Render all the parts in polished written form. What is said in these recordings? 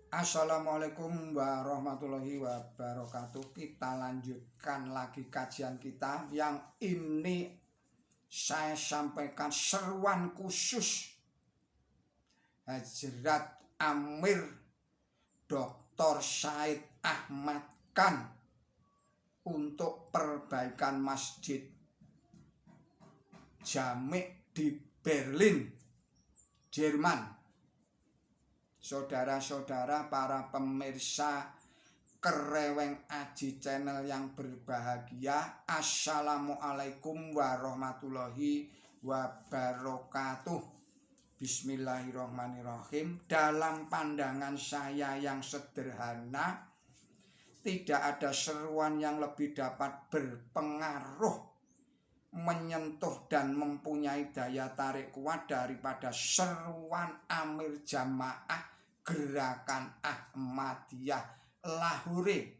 Assalamualaikum warahmatullahi wabarakatuh. Kita lanjutkan lagi kajian kita. Yang ini saya sampaikan seruan khusus Hajrat Amir Dr. Said Ahmad Khan untuk perbaikan masjid Jami' di Berlin, Jerman. Saudara-saudara para pemirsa Kereweng Aji Channel yang berbahagia, Assalamualaikum warahmatullahi wabarakatuh. Bismillahirrahmanirrahim. Dalam pandangan saya yang sederhana, tidak ada seruan yang lebih dapat berpengaruh, menyentuh dan mempunyai daya tarik kuat daripada seruan Amir Jamaah Gerakan Ahmadiyah Lahore,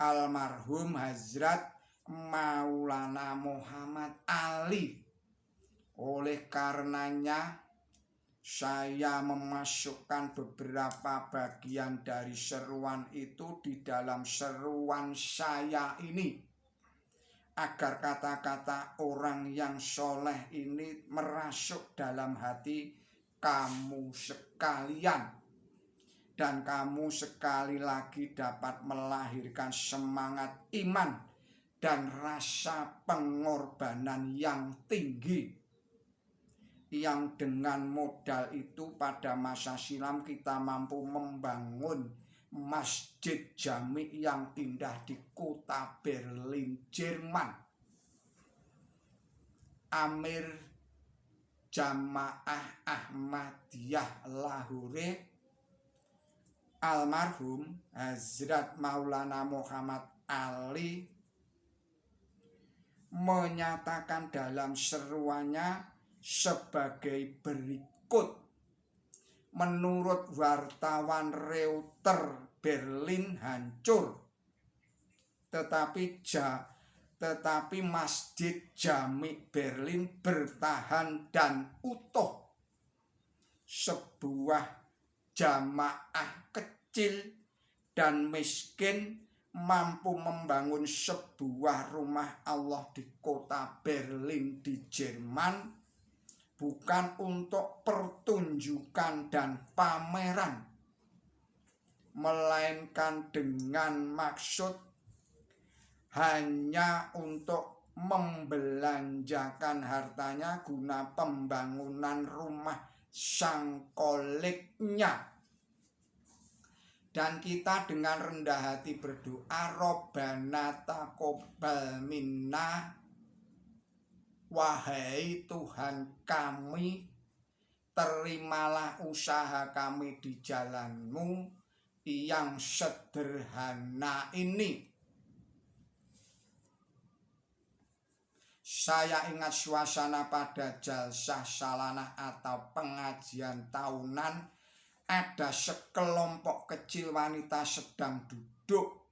almarhum Hazrat Maulana Muhammad Ali. Oleh karenanya saya memasukkan beberapa bagian dari seruan itu di dalam seruan saya ini, agar kata-kata orang yang soleh ini merasuk dalam hati kamu sekalian, dan kamu sekali lagi dapat melahirkan semangat iman dan rasa pengorbanan yang tinggi, yang dengan modal itu pada masa silam kita mampu membangun Masjid Jami' yang indah di kota Berlin, Jerman. Amir Jamaah Ahmadiyah Lahore, almarhum Hazrat Maulana Muhammad Ali, menyatakan dalam seruannya sebagai berikut. Menurut wartawan Reuters, Berlin hancur, tetapi Masjid Jami' Berlin bertahan dan utuh. Sebuah jamaah kecil dan miskin mampu membangun sebuah rumah Allah di kota Berlin di Jerman, bukan untuk pertunjukan dan pameran, melainkan dengan maksud hanya untuk membelanjakan hartanya guna pembangunan rumah sang koliknya. Dan kita dengan rendah hati berdoa, Robbana taqabbal minna, wahai Tuhan kami, terimalah usaha kami di jalan-Mu yang sederhana ini. Saya ingat suasana pada jalsah salanah atau pengajian tahunan. Ada sekelompok kecil wanita sedang duduk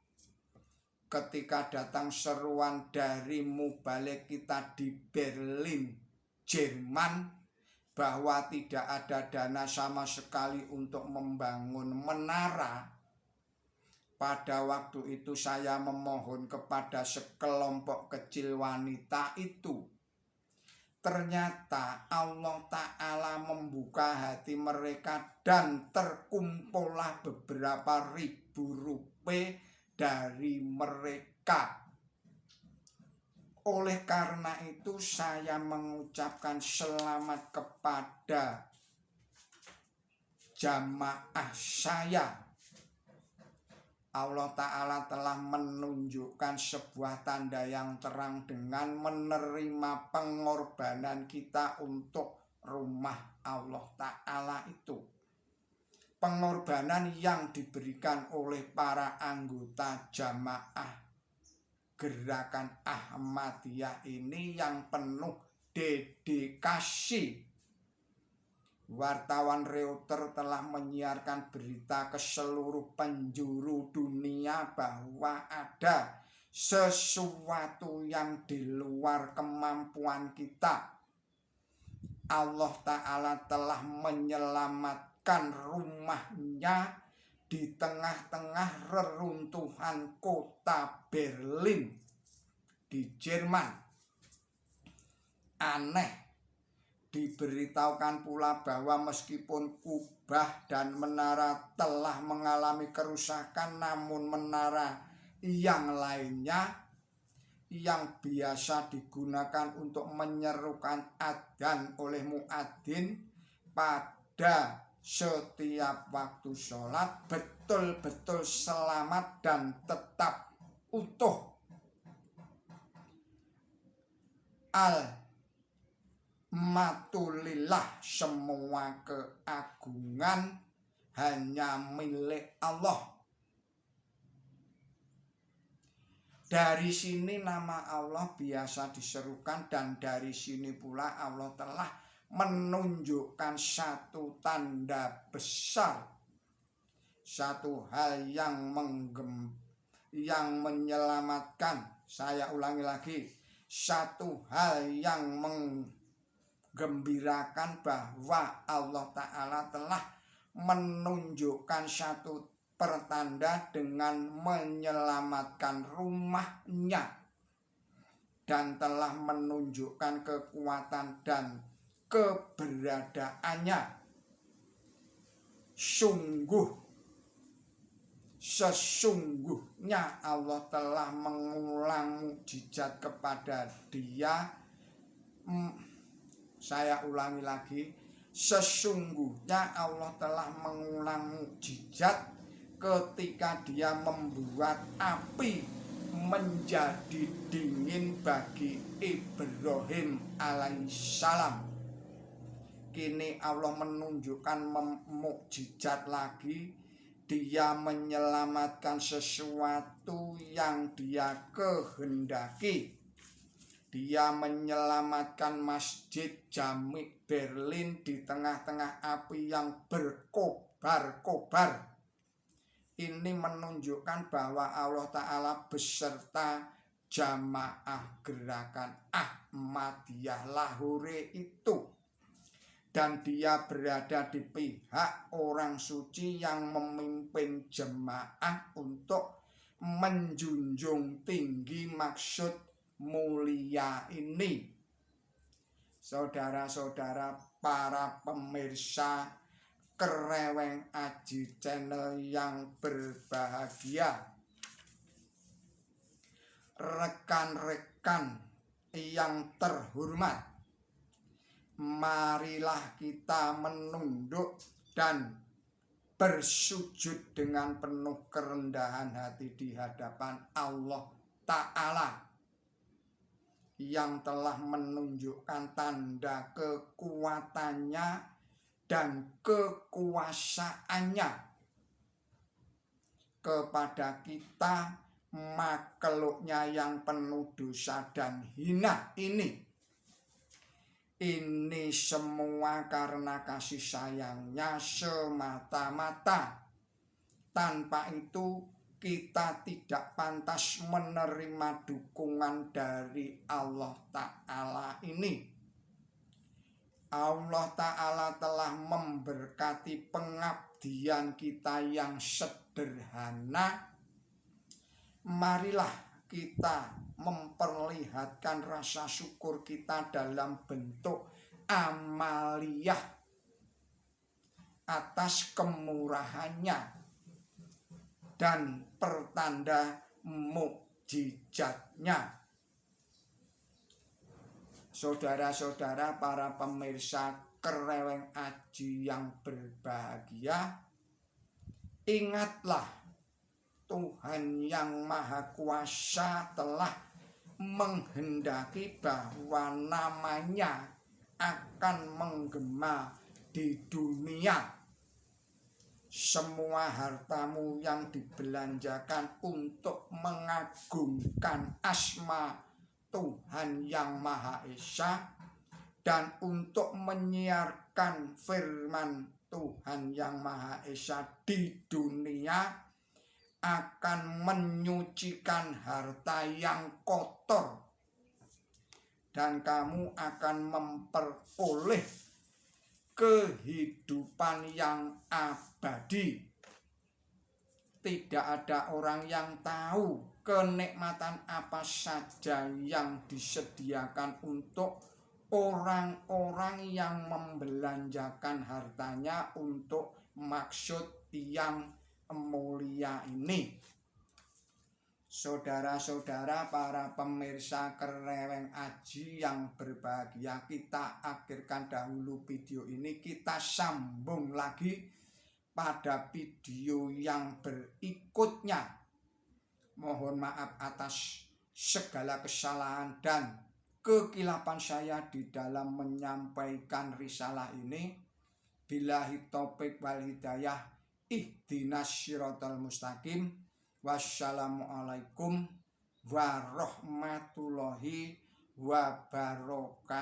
ketika datang seruan dari mubalik kita di Berlin, Jerman, bahwa tidak ada dana sama sekali untuk membangun menara. Pada waktu itu saya memohon kepada sekelompok kecil wanita itu. Ternyata Allah Ta'ala membuka hati mereka dan terkumpullah beberapa ribu rupiah dari mereka. Oleh karena itu saya mengucapkan selamat kepada jamaah saya. Allah Ta'ala telah menunjukkan sebuah tanda yang terang dengan menerima pengorbanan kita untuk rumah Allah Ta'ala itu. Pengorbanan yang diberikan oleh para anggota jamaah Gerakan Ahmadiyah ini yang penuh dedikasi. Wartawan Reuters telah menyiarkan berita ke seluruh penjuru dunia bahwa ada sesuatu yang di luar kemampuan kita. Allah Ta'ala telah menyelamatkan mendirikan rumahnya di tengah-tengah reruntuhan kota Berlin di Jerman. Aneh, diberitahukan pula bahwa meskipun kubah dan menara telah mengalami kerusakan, namun menara yang lainnya yang biasa digunakan untuk menyerukan adzan oleh muadzin pada setiap waktu sholat betul-betul selamat dan tetap utuh. Almatulillah, semua keagungan hanya milik Allah. Dari sini nama Allah biasa diserukan, dan dari sini pula Allah telah menunjukkan satu tanda besar, satu hal yang menyelamatkan. Saya ulangi lagi, satu hal yang menggembirakan bahwa Allah Ta'ala telah menunjukkan satu pertanda dengan menyelamatkan rumahnya dan telah menunjukkan kekuatan dan keberadaannya. Sesungguhnya Allah telah mengulang mukjizat kepada dia. Saya ulangi lagi, sesungguhnya Allah telah mengulang mukjizat ketika dia membuat api menjadi dingin bagi Ibrahim alaihissalam. Kini Allah menunjukkan mukjizat lagi. Dia menyelamatkan sesuatu yang dia kehendaki. Dia menyelamatkan Masjid Jami Berlin di tengah-tengah api yang berkobar-kobar. Ini menunjukkan bahwa Allah Ta'ala beserta jamaah gerakan Ahmadiyah Lahore itu, dan dia berada di pihak orang suci yang memimpin jemaah untuk menjunjung tinggi maksud mulia ini. Saudara-saudara, para pemirsa Kereweng Aji Channel yang berbahagia, rekan-rekan yang terhormat, marilah kita menunduk dan bersujud dengan penuh kerendahan hati di hadapan Allah Ta'ala yang telah menunjukkan tanda kekuatannya dan kekuasaannya kepada kita, makhluknya yang penuh dosa dan hina ini. Ini semua karena kasih sayangnya semata-mata. Tanpa itu kita tidak pantas menerima dukungan dari Allah Ta'ala ini. Allah Ta'ala telah memberkati pengabdian kita yang sederhana. Marilah kita memperlihatkan rasa syukur kita dalam bentuk amaliyah atas kemurahannya dan pertanda mukjizatnya. Saudara-saudara, para pemirsa Kereweng Aji yang berbahagia, ingatlah Tuhan yang Maha Kuasa telah menghendaki bahwa namanya akan menggema di dunia. Semua hartamu yang dibelanjakan untuk mengagungkan asma Tuhan yang Maha Esa dan untuk menyiarkan firman Tuhan yang Maha Esa di dunia akan menyucikan harta yang kotor, dan kamu akan memperoleh kehidupan yang abadi. Tidak ada orang yang tahu kenikmatan apa saja yang disediakan untuk orang-orang yang membelanjakan hartanya untuk maksud yang mulia ini. Saudara-saudara, para pemirsa Kereweng Aji yang berbahagia, kita akhirkan dahulu video ini. Kita sambung lagi pada video yang berikutnya. Mohon maaf atas segala kesalahan dan kekilapan saya di dalam menyampaikan risalah ini. Billahi taufik wal hidayah, ihdinas syiratal mustaqim. Wassalamualaikum warahmatullahi wabarakatuh.